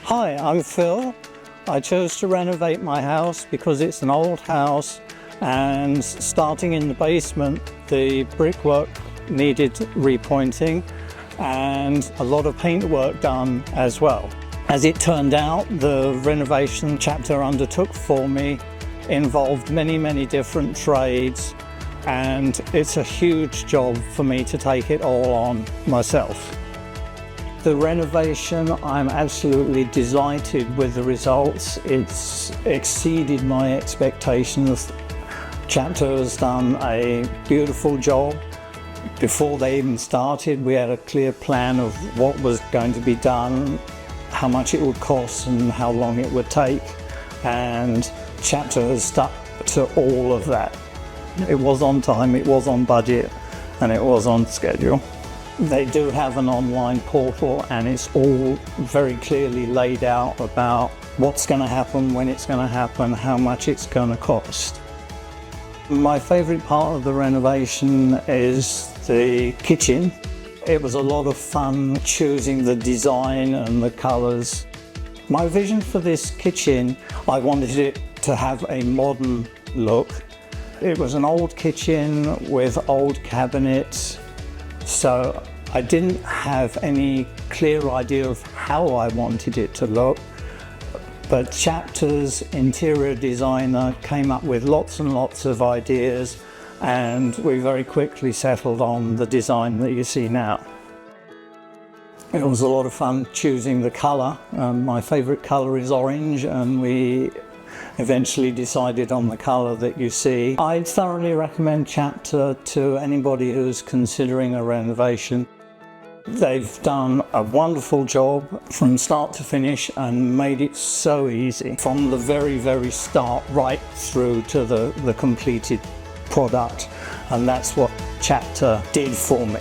Hi, I'm Phil. I chose to renovate my house because it's an old house, and starting in the basement, the brickwork needed repointing and a lot of paintwork done as well. As it turned out, the renovation chapter undertook for me involved many different trades, and it's a huge job for me to take it all on myself. The renovation, I'm absolutely delighted with the results. It's exceeded my expectations. Chapter has done a beautiful job. Before they even started, we had a clear plan of what was going to be done, how much it would cost and how long it would take, and Chapter has stuck to all of that. It was on time, it was on budget, and it was on schedule. They do have an online portal, and it's all very clearly laid out about what's going to happen, when it's going to happen, how much it's going to cost. My favourite part of the renovation is the kitchen. It was a lot of fun choosing the design and the colours. My vision for this kitchen, I wanted it to have a modern look. It was an old kitchen with old cabinets, so I didn't have any clear idea of how I wanted it to look, but Chapter's interior designer came up with lots and lots of ideas, and we very quickly settled on the design that you see now. It was a lot of fun choosing the colour. My favourite colour is orange, and we eventually decided on the colour that you see. I'd thoroughly recommend Chapter to anybody who's considering a renovation. They've done a wonderful job from start to finish and made it so easy from the very start right through to the completed product, and that's what Chapter did for me.